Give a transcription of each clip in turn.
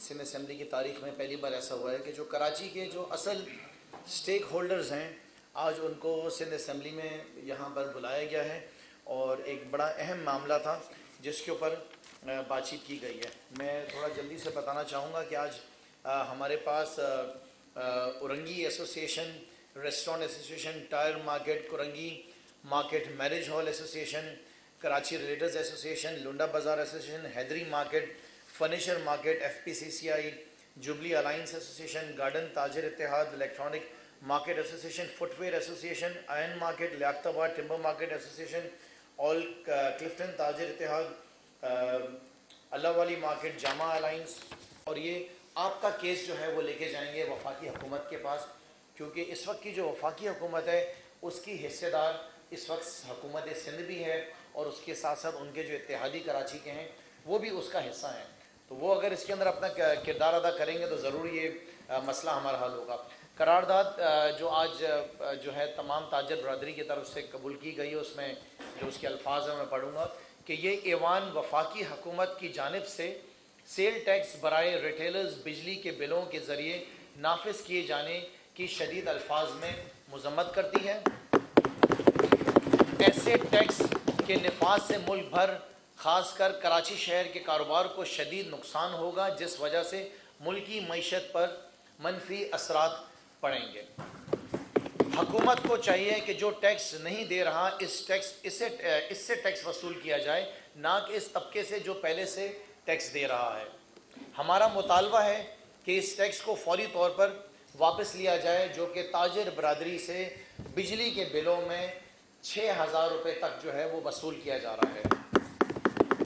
Sindh assembly کی تاریخ میں پہلی بار ایسا ہوا ہے کہ جو کراچی کے جو اصل سٹیک ہولڈرز ہیں آج ان کو سندھ اسمبلی میں یہاں پر بلایا گیا ہے اور ایک بڑا اہم معاملہ تھا جس کے اوپر بات چیت کی گئی ہے۔ میں تھوڑا جلدی سے بتانا چاہوں گا کہ آج ہمارے پاس Orangi association, restaurant association, tyre market, Korangi market, marriage hall association, Karachi realtors association, Landa Bazaar association, Haidery market, furniture market, F P C C I, jubilee alliance association, garden تاجر اتحاد، electronic market association, footwear association, iron market, Liaquatabad timber market association, all Clifton تاجر اتحاد، اللہ والی market, جامع alliance. اور یہ آپ کا case جو ہے وہ لے کے جائیں گے وفاقی حکومت کے پاس، کیونکہ اس وقت کی جو وفاقی حکومت ہے اس کی حصے دار اس وقت حکومت سندھ بھی ہے، اور اس کے ساتھ ساتھ ان کے جو اتحادی کراچی کے ہیں وہ بھی اس کا حصہ ہیں۔ تو وہ اگر اس کے اندر اپنا کردار ادا کریں گے تو ضرور یہ مسئلہ ہمارا حل ہوگا۔ قرارداد جو آج جو ہے تمام تاجر برادری کی طرف سے قبول کی گئی ہے، اس میں جو اس کے الفاظ ہیں میں پڑھوں گا کہ یہ ایوان وفاقی حکومت کی جانب سے سیل ٹیکس برائے ریٹیلرز بجلی کے بلوں کے ذریعے نافذ کیے جانے کی شدید الفاظ میں مذمت کرتی ہے۔ ایسے ٹیکس کے نفاذ سے ملک بھر خاص کر کراچی شہر کے کاروبار کو شدید نقصان ہوگا، جس وجہ سے ملکی معیشت پر منفی اثرات پڑیں گے۔ حکومت کو چاہیے کہ جو ٹیکس نہیں دے رہا اس سے ٹیکس وصول کیا جائے، نہ کہ اس طبقے سے جو پہلے سے ٹیکس دے رہا ہے۔ ہمارا مطالبہ ہے کہ اس ٹیکس کو فوری طور پر واپس لیا جائے جو کہ تاجر برادری سے بجلی کے بلوں میں 6,000 روپے تک جو ہے وہ وصول کیا جا رہا ہے۔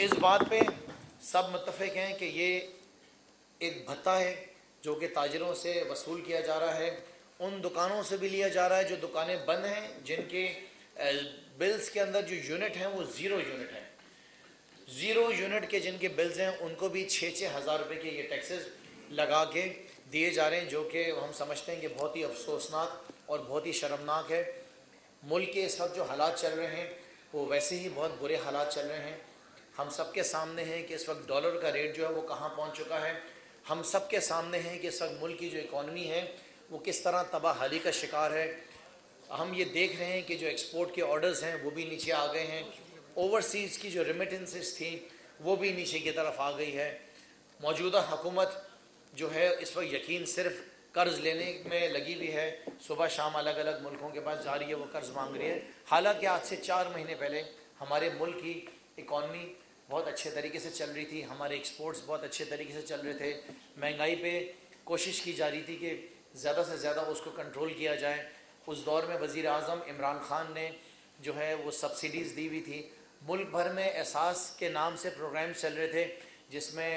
اس بات پہ سب متفق ہیں کہ یہ ایک بھتہ ہے جو کہ تاجروں سے وصول کیا جا رہا ہے، ان دکانوں سے بھی لیا جا رہا ہے جو دکانیں بند ہیں، جن کے بلز کے اندر جو یونٹ ہیں وہ 0 یونٹ ہیں، 0 یونٹ کے جن کے بلز ہیں ان کو بھی 6,000 روپے کے یہ ٹیکسز لگا کے دیے جا رہے ہیں، جو کہ ہم سمجھتے ہیں کہ بہت ہی افسوسناک اور بہت ہی شرمناک ہے۔ ملک کے اس وقت جو حالات چل رہے ہیں وہ ویسے ہی بہت برے حالات چل رہے ہیں۔ ہم سب کے سامنے ہیں کہ اس وقت ڈالر کا ریٹ جو ہے وہ کہاں پہنچ چکا ہے۔ ہم سب کے سامنے ہیں کہ اس وقت ملک کی جو اکانومی ہے وہ کس طرح تباہ حالی کا شکار ہے۔ ہم یہ دیکھ رہے ہیں کہ جو ایکسپورٹ کے آرڈرز ہیں وہ بھی نیچے آ گئے ہیں، اوورسیز کی جو ریمیٹنسز تھیں وہ بھی نیچے کی طرف آ گئی ہے۔ موجودہ حکومت جو ہے اس وقت یقین صرف قرض لینے میں لگی ہوئی ہے، صبح شام الگ الگ ملکوں کے پاس جا رہی ہے، وہ قرض مانگ رہی ہے، حالانکہ آج سے 4 مہینے پہلے ہمارے ملک کی اکانومی بہت اچھے طریقے سے چل رہی تھی، ہمارے ایکسپورٹس بہت اچھے طریقے سے چل رہے تھے، مہنگائی پہ کوشش کی جا رہی تھی کہ زیادہ سے زیادہ اس کو کنٹرول کیا جائے۔ اس دور میں وزیر اعظم عمران خان نے جو ہے وہ سبسڈیز دی ہوئی تھی، ملک بھر میں احساس کے نام سے پروگرام چل رہے تھے جس میں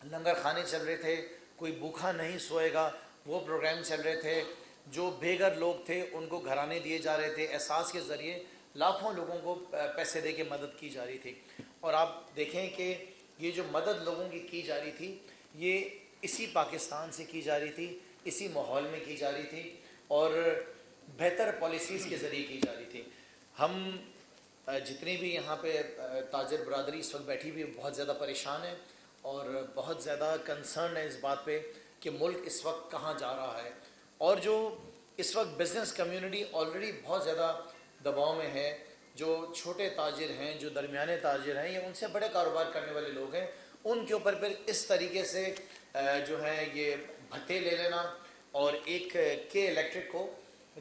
لنگر خانے چل رہے تھے، کوئی بھوکا نہیں سوئے گا وہ پروگرام چل رہے تھے، جو بے گھر لوگ تھے ان کو گھرانے دیے جا رہے تھے، احساس کے ذریعے لاکھوں لوگوں کو پیسے دے کے مدد کی جا رہی تھی۔ اور آپ دیکھیں کہ یہ جو مدد لوگوں کی جا رہی تھی یہ اسی پاکستان سے کی جا رہی تھی، اسی ماحول میں کی جا رہی تھی اور بہتر پالیسیز کے ذریعے کی جا رہی تھی۔ ہم جتنی بھی یہاں پہ تاجر برادری اس وقت بیٹھی ہوئی بہت زیادہ پریشان ہے اور بہت زیادہ کنسرن ہے اس بات پہ کہ ملک اس وقت کہاں جا رہا ہے، اور جو اس وقت بزنس کمیونٹی آلریڈی بہت زیادہ دباؤ میں ہے، جو چھوٹے تاجر ہیں، جو درمیانے تاجر ہیں یا ان سے بڑے کاروبار کرنے والے لوگ ہیں، ان کے اوپر پھر اس طریقے سے جو ہے یہ بھتے لے لینا اور ایک کے الیکٹرک کو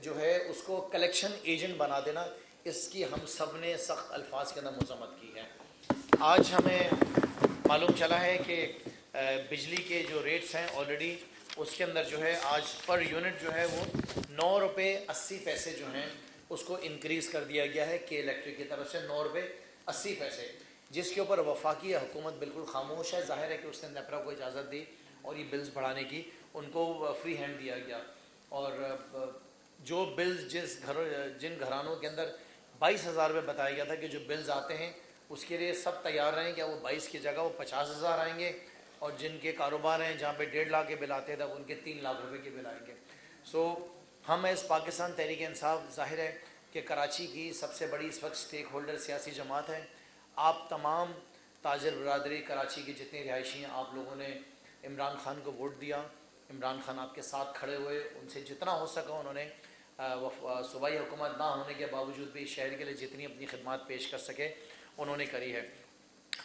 جو ہے اس کو کلیکشن ایجنٹ بنا دینا، اس کی ہم سب نے سخت الفاظ کے اندر مذمت کی ہے۔ آج ہمیں معلوم چلا ہے کہ بجلی کے جو ریٹس ہیں آلریڈی اس کے اندر جو ہے آج پر یونٹ جو ہے وہ 9 روپے 80 پیسے جو ہیں اس کو انکریز کر دیا گیا ہے کہ الیکٹرک کی طرف سے 9 روپے 80 پیسے، جس کے اوپر وفاقی حکومت بالکل خاموش ہے۔ ظاہر ہے کہ اس نے نیپرا کو اجازت دی اور یہ بلز بڑھانے کی، ان کو فری ہینڈ دیا گیا، اور جو بلز جن گھرانوں کے اندر 22,000 روپے بتایا گیا تھا کہ جو بلز آتے ہیں اس کے لیے سب تیار رہیں کہ وہ 22 کی جگہ وہ 50,000 آئیں گے، اور جن کے کاروبار ہیں جہاں پہ 1.5 لاکھ کے بل آتے تھے ان کے 3 لاکھ روپے کے بل آئیں گے۔ ہم اس پاکستان تحریک انصاف، ظاہر ہے کہ کراچی کی سب سے بڑی اس وقت سٹیک ہولڈر سیاسی جماعت ہے۔ آپ تمام تاجر برادری کراچی کے جتنے رہائشی ہیں آپ لوگوں نے عمران خان کو ووٹ دیا. عمران خان آپ کے ساتھ کھڑے ہوئے, ان سے جتنا ہو سکا انہوں نے صوبائی حکومت نہ ہونے کے باوجود بھی شہر کے لیے جتنی اپنی خدمات پیش کر سکے انہوں نے کری ہے.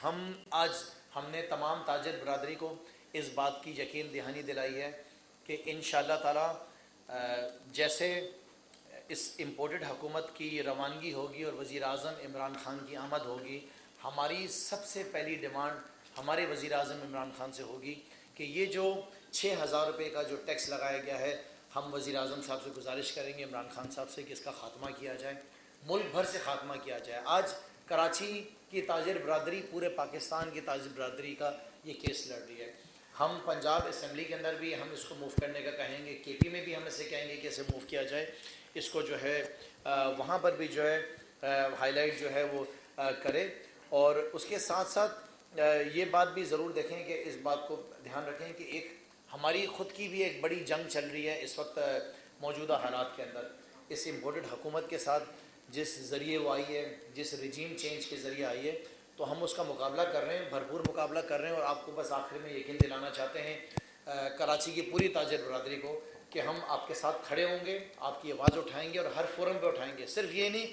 ہم نے تمام تاجر برادری کو اس بات کی یقین دہانی دلائی ہے کہ انشاءاللہ تعالی جیسے اس امپورٹڈ حکومت کی روانگی ہوگی اور وزیر اعظم عمران خان کی آمد ہوگی, ہماری سب سے پہلی ڈیمانڈ ہمارے وزیر اعظم عمران خان سے ہوگی کہ یہ جو 6,000 روپے کا جو ٹیکس لگایا گیا ہے, ہم وزیر اعظم صاحب سے گزارش کریں گے, عمران خان صاحب سے, کہ اس کا خاتمہ کیا جائے, ملک بھر سے خاتمہ کیا جائے. آج کراچی کی تاجر برادری پورے پاکستان کی تاجر برادری کا یہ کیس لڑ رہی ہے. ہم پنجاب اسمبلی کے اندر بھی ہم اس کو موو کرنے کا کہیں گے, کے پی میں بھی ہم اسے کہیں گے کہ اسے موو کیا جائے, اس کو جو ہے وہاں پر بھی جو ہے ہائی لائٹ جو ہے وہ کرے. اور اس کے ساتھ ساتھ یہ بات بھی ضرور دیکھیں کہ اس بات کو دھیان رکھیں کہ ایک ہماری خود کی بھی ایک بڑی جنگ چل رہی ہے اس وقت موجودہ حالات کے اندر, اس امپورٹڈ حکومت کے ساتھ جس ذریعے وہ آئی ہے, جس رجیم چینج کے ذریعے آئی ہے, تو ہم اس کا مقابلہ کر رہے ہیں, بھرپور مقابلہ کر رہے ہیں. اور آپ کو بس آخر میں یقین دلانا چاہتے ہیں کراچی کی پوری تاجر برادری کو کہ ہم آپ کے ساتھ کھڑے ہوں گے, آپ کی آواز اٹھائیں گے اور ہر فورم پہ اٹھائیں گے. صرف یہ نہیں,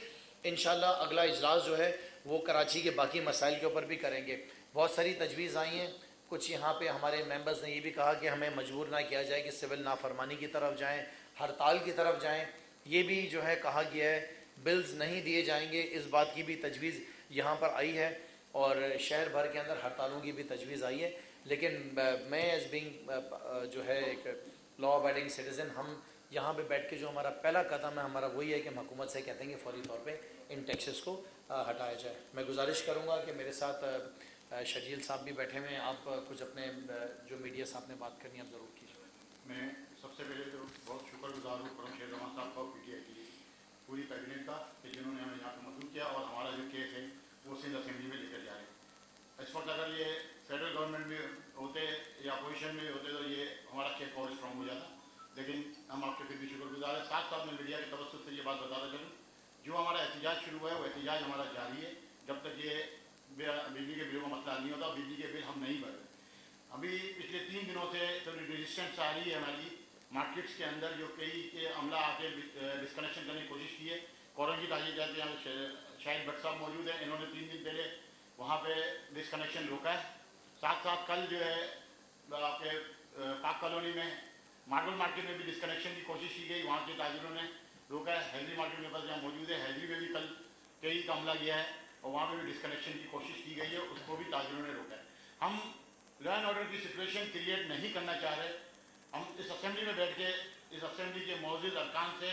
انشاءاللہ اگلا اجلاس جو ہے وہ کراچی کے باقی مسائل کے اوپر بھی کریں گے. بہت ساری تجویز آئی ہیں, کچھ یہاں پہ ہمارے ممبرز نے یہ بھی کہا کہ ہمیں مجبور نہ کیا جائے کہ سول نافرمانی کی طرف جائیں, ہڑتال کی طرف جائیں. یہ بھی جو ہے کہا گیا ہے, بلز نہیں دیے جائیں گے, اس بات کی بھی تجویز یہاں پر آئی ہے. اور شہر بھر کے اندر ہڑتالوں کی بھی تجویز آئی ہے. لیکن میں ایز بینگ جو ہے ایک لا ابائڈنگ سٹیزن, ہم یہاں پہ بیٹھ کے جو ہمارا پہلا قدم ہے ہمارا وہی ہے کہ ہم حکومت سے کہتے ہیں کہ فوری طور پہ ان ٹیکسز کو ہٹایا جائے. میں گزارش کروں گا کہ میرے ساتھ شجیل صاحب بھی بیٹھے ہوئے ہیں, آپ کچھ اپنے جو میڈیا صاحب نے بات کرنی ہے آپ ضرور کیجیے. میں سب سے پہلے تو بہت شکر گزار ہوں کرم شیر رحمان صاحب کا, پی ٹی آئی کی پوری کیبنٹ کا, کہ جنہوں نے ہمیں یہاں پہ مدعو کیا اور ہمارا جو کیس ہے وہ سندھ اسمبلی میں لے کر جائے. اس وقت اگر یہ فیڈرل گورنمنٹ میں ہوتے یا اپوزیشن میں ہوتے تو یہ ہمارا کیس اور اسٹرانگ ہو جاتا, لیکن ہم آپ کے پھر بھی شکر گزار ہیں. ساتھ ساتھ میں میڈیا کے توسط سے یہ بات بتاتا چلوں, جو ہمارا احتجاج شروع ہوا ہے وہ احتجاج ہمارا جاری ہے جب تک یہ بجلی کے بلوں کا مسئلہ نہیں ہوتا. بجلی کے بل ہم نہیں بھر رہے. ابھی پچھلے 3 دنوں سے تھوڑی ریزسٹنس آ رہی ہے ہماری مارکیٹس کے اندر, جو کئی کے عملہ آ کے ڈسکنیکشن کرنے کی کوشش کی ہے. کورنگی تاجر جاتے ہیں, شاہد بٹ صاحب موجود ہیں, انہوں نے 3 دن پہلے وہاں پہ ڈسکنیکشن روکا ہے. ساتھ ساتھ کل جو ہے آپ کے پاک کالونی میں ماربل مارکیٹ میں بھی ڈسکنیکشن کی کوشش کی گئی, وہاں کے تاجروں نے روکا ہے. حیدری مارکیٹ میں بس جہاں موجود ہے, حیدری میں بھی کل کئی کا عملہ گیا ہے اور وہاں پہ بھی ڈسکنیکشن کی کوشش کی گئی ہے, اس کو بھی تاجروں نے روکا ہے. ہم لا اینڈ آرڈر کی سچویشن کریٹ نہیں کرنا چاہ رہے. ہم اس اسمبلی میں بیٹھ کے اس اسمبلی کے معزز ارکان سے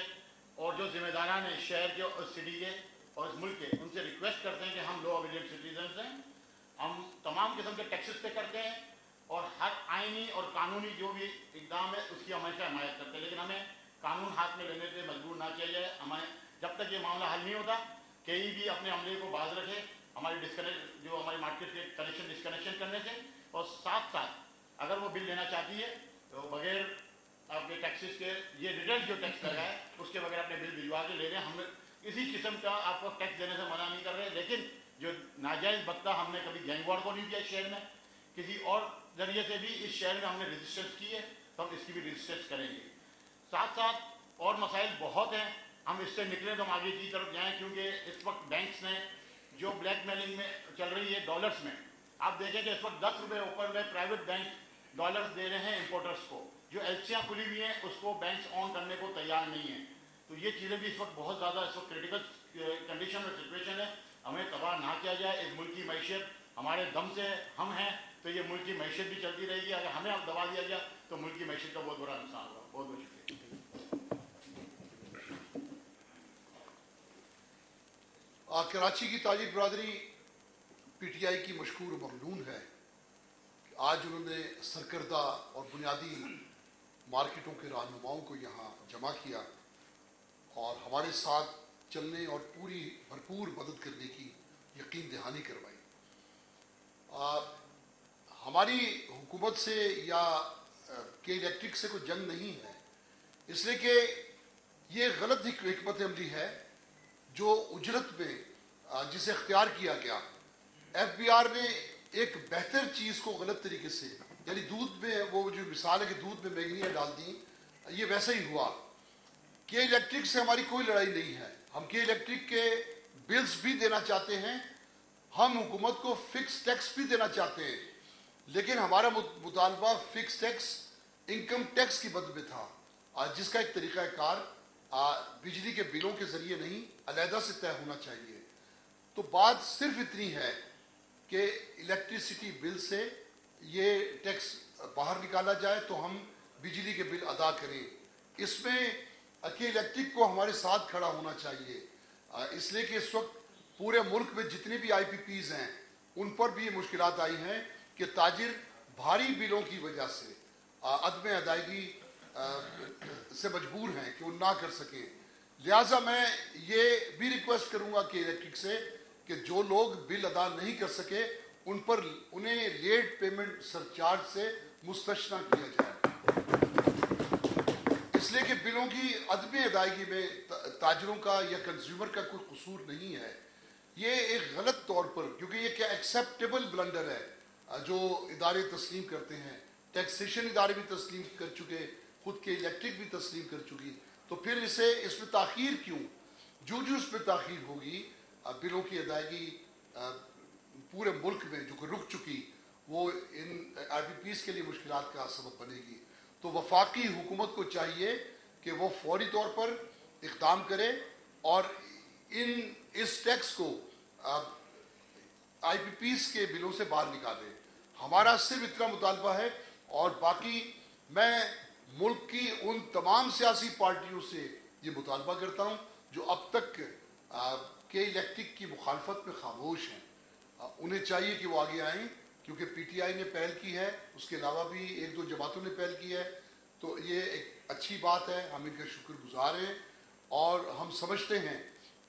اور جو ذمہ داران ہیں شہر کے اور سٹی کے اور اس ملک کے, ان سے ریکویسٹ کرتے ہیں کہ ہم لا ابیڈینٹ سٹیزنس ہیں, ہم تمام قسم کے ٹیکسز پے کرتے ہیں اور ہر آئینی اور قانونی جو بھی اقدام ہے اس کی ہمیشہ حمایت کرتے ہیں. لیکن ہمیں قانون ہاتھ میں لینے سے مجبور نہ کیا جائے. ہمیں جب تک یہ معاملہ حل نہیں ہوتا کہیں بھی اپنے عملے کو باز رکھے ہماری جو ہماری مارکیٹ کے کنیکشن ڈسکنیکشن کرنے سے. اور ساتھ ساتھ اگر وہ بل لینا چاہتی ہے تو بغیر آپ کے ٹیکسز کے, یہ ریٹرن جو ٹیکس لگا ہے اس کے بغیر اپنے بل بھجوا کے لے لیں. ہم کسی قسم کا آپ کو ٹیکس دینے سے منع نہیں کر رہے, لیکن جو ناجائز بقتہ ہم نے کبھی گینگ وار کو نہیں دیا شہر میں, کسی اور ذریعے سے بھی اس شہر میں ہم نے رجسٹرس کی ہے تو ہم اس کی بھی رجسٹرس کریں گے. ساتھ ساتھ اور مسائل بہت ہیں, ہم اس سے نکلیں تو ہم آگے کی طرف جائیں, کیونکہ اس وقت بینکس نے جو بلیک میلنگ میں چل رہی ہے ڈالرس میں, آپ دیکھیں کہ اس وقت 10 روپے اوپر میں پرائیویٹ بینک ڈالرز دے رہے ہیں امپورٹرز کو. جو ایلسیاں کھلی ہوئی ہیں اس کو بینکس آن کرنے کو تیار نہیں ہیں. تو یہ چیزیں بھی اس وقت بہت زیادہ اس وقت کریٹیکل کنڈیشن اور سچویشن ہے. ہمیں تباہ نہ کیا جائے. اس ملک کی معیشت ہمارے دم سے ہم ہیں تو یہ ملک کی معیشت بھی چلتی رہے گی. اگر ہمیں اب دبا دیا گیا تو ملک کی معیشت کا بہت بڑا نقصان ہوگا. بہت بہت شکریہ. کراچی کی تاجر برادری پی ٹی آئی کی مشکور ممنون ہے کہ آج انہوں نے سرکردہ اور بنیادی مارکیٹوں کے رہنماؤں کو یہاں جمع کیا اور ہمارے ساتھ چلنے اور پوری بھرپور مدد کرنے کی یقین دہانی کروائی. ہماری حکومت سے یا کے الیکٹرک سے کوئی جنگ نہیں ہے, اس لیے کہ یہ غلط حکمت عملی ہے جو اجرت میں جسے اختیار کیا گیا. ایف بی آر نے ایک بہتر چیز کو غلط طریقے سے یعنی دودھ میں وہ جو مثال ہے کہ دودھ میں مینگنیاں ڈال دیں، یہ ویسا ہی ہوا کہ الیکٹرک سے ہماری کوئی لڑائی نہیں ہے. ہم کے الیکٹرک کے بلز بھی دینا چاہتے ہیں، ہم حکومت کو فکس ٹیکس بھی دینا چاہتے ہیں، لیکن ہمارا مطالبہ فکس ٹیکس انکم ٹیکس کی مد میں تھا، جس کا ایک طریقہ کار بجلی کے بلوں کے ذریعے نہیں علیحدہ سے طے ہونا چاہیے. تو بات صرف اتنی ہے کہ الیکٹریسٹی بل سے یہ ٹیکس باہر نکالا جائے تو ہم بجلی کے بل ادا کریں. اس میں کہ الیکٹرک کو ہمارے ساتھ کھڑا ہونا چاہیے، اس لیے کہ اس وقت پورے ملک میں جتنے بھی آئی پی پیز ہیں ان پر بھی یہ مشکلات آئی ہیں کہ تاجر بھاری بلوں کی وجہ سے عدم ادائیگی سے مجبور ہیں کہ وہ نہ کر سکیں. لہٰذا میں یہ بھی ریکویسٹ کروں گا کہ الیکٹرک سے کہ جو لوگ بل ادا نہیں کر سکے ان پر انہیں لیٹ پیمنٹ سرچارج سے مستثنیٰ کیا جائے، اس لیے کہ بلوں کی عدم ادائیگی میں تاجروں کا یا کنزیومر کا کوئی قصور نہیں ہے. یہ ایک غلط طور پر، کیونکہ یہ کیا ایکسیپٹیبل بلنڈر ہے جو ادارے تسلیم کرتے ہیں، ٹیکسیشن ادارے بھی تسلیم کر چکے، خود کے الیکٹرک بھی تسلیم کر چکی، تو پھر اس میں تاخیر کیوں؟ جو اس میں تاخیر ہوگی بلوں کی ادائیگی پورے ملک میں جو کہ رک چکی، وہ ان آئی پی پیز کے لیے مشکلات کا سبب بنے گی. تو وفاقی حکومت کو چاہیے کہ وہ فوری طور پر اقدام کرے اور اس ٹیکس کو آئی پی پیز کے بلوں سے باہر نکالے. ہمارا صرف اتنا مطالبہ ہے، اور باقی میں ملک کی ان تمام سیاسی پارٹیوں سے یہ مطالبہ کرتا ہوں جو اب تک کے الیکٹرک کی مخالفت میں خاموش ہیں. انہیں چاہیے کہ وہ آگے آئیں، کیونکہ پی ٹی آئی نے پہل کی ہے، اس کے علاوہ بھی ایک دو جماعتوں نے پہل کی ہے، تو یہ ایک اچھی بات ہے، ہم ان کا شکر گزار ہیں. اور ہم سمجھتے ہیں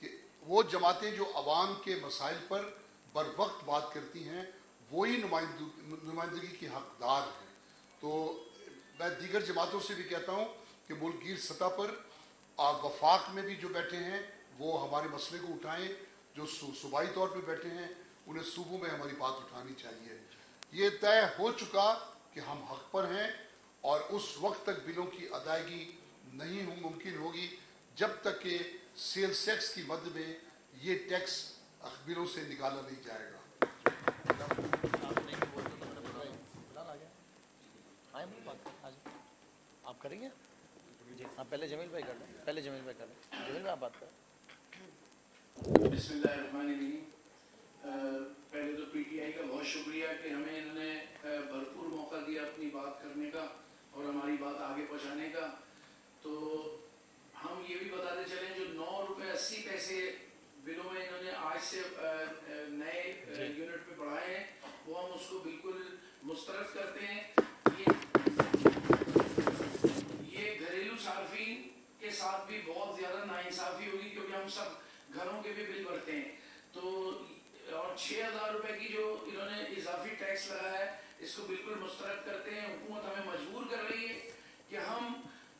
کہ وہ جماعتیں جو عوام کے مسائل پر بر وقت بات کرتی ہیں وہی نمائندگی کی حقدار ہیں. تو میں دیگر جماعتوں سے بھی کہتا ہوں کہ ملک گیر سطح پر وفاق میں بھی جو بیٹھے ہیں وہ ہمارے مسئلے کو اٹھائیں، جو صوبائی طور پہ بیٹھے ہیں انہیں صوبوں میں ہماری بات اٹھانی چاہیے. یہ طے ہو چکا کہ ہم حق پر ہیں، اور اس وقت تک بلوں کی ادائیگی نہیں ممکن ہوگی جب تک کہ سیلز ٹیکس کی مد میں یہ ٹیکس بلوں سے نکالا نہیں جائے گا. آپ کریں گے؟ جی آپ پہلے جمیل بھائی کر لیں، جمیل بھائی آپ بات کریں. بسم اللہ الرحمن الرحیم. پہلے تو پی ٹی آئی کا بہت شکریہ کہ ہمیں انہوں نے بھرپور موقع دیا اپنی بات کرنے کا اور ہماری بات آگے پہنچانے کا. تو ہم یہ بھی بتاتے چلیں جو 9 روپے 80 پیسے بلوں میں انہوں نے آج سے نئے یونٹ پہ بڑھائے ہیں، وہ ہم اس کو بالکل مسترد کرتے ہیں. یہ گھریلو صارفین کے ساتھ بھی بہت زیادہ ناانصافی ہوگی، کیونکہ ہم سب گھروں کے بھی بل بھرتے ہیں. تو اور 6000 روپے کی جو انہوں نے اضافی ٹیکس لگایا ہے اس کو بالکل مسترد کرتے ہیں. حکومت ہمیں مجبور کر رہی ہے کہ ہم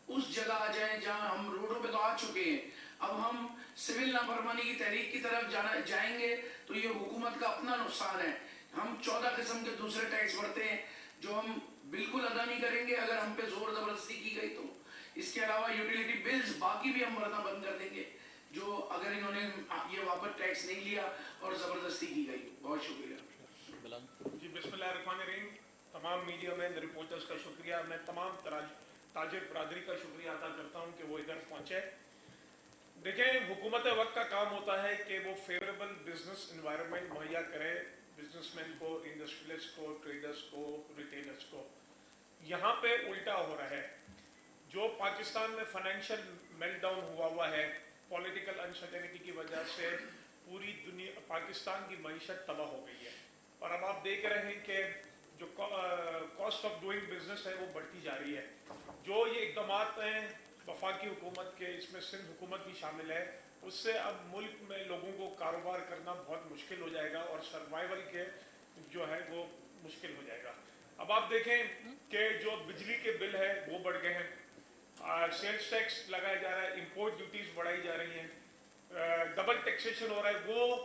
اس جگہ آ جائیں جہاں ہم روڈوں پہ تو آ چکے ہیں، اب ہم سول نافرمانی کی تحریک کی طرف جائیں گے تو یہ حکومت کا اپنا نقصان ہے. ہم 14 قسم کے دوسرے ٹیکس بھرتے ہیں جو ہم بالکل ادا نہیں کریں گے اگر ہم پہ زور زبردستی کی گئی تو. اس کے علاوہ یوٹیلیٹی بلز باقی بھی ہم بھرنا بند کر دیں گے جو اگر انہوں نے یہ واپس ٹیکس نہیں لیا اور زبردستی کی گئی. بہت شکریہ. جی بسم اللہ الرحمن الرحیم. تمام میڈیا مین رپورٹرز کا شکریہ. میں تمام تاجر برادری کا شکریہ ادا کرتا ہوں کہ وہ ادھر پہنچے. دیکھیں حکومت وقت کا کام ہوتا ہے کہ وہ فیوریبل بزنس انوائرمنٹ مہیا کرے بزنس مین کو، انڈسٹریلسٹ کو، ٹریڈرز کو، ریٹیلرز کو. یہاں پہ الٹا ہو رہا ہے. جو پاکستان میں فائنینشیل میلٹ ڈاؤن ہوا ہے پولیٹیکل انسرٹینٹی کی وجہ سے پوری دنیا پاکستان کی معیشت تباہ ہو گئی ہے. اور اب آپ دیکھ رہے ہیں کہ جو کاسٹ آف ڈوئنگ بزنس ہے وہ بڑھتی جا رہی ہے. جو یہ اقدامات ہیں وفاقی حکومت کے، اس میں سندھ حکومت بھی شامل ہے، اس سے اب ملک میں لوگوں کو کاروبار کرنا بہت مشکل ہو جائے گا اور سروائیول کے جو ہے وہ مشکل ہو جائے گا. اب آپ دیکھیں کہ جو بجلی کے بل ہے وہ بڑھ گئے ہیں، سیلز ٹیکس لگایا جا رہا ہے، امپورٹ ڈیوٹیز بڑھائی جا رہی ہیں، ڈبل ٹیکسیشن ہو رہا ہے. وہ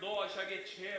2.6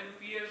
MPs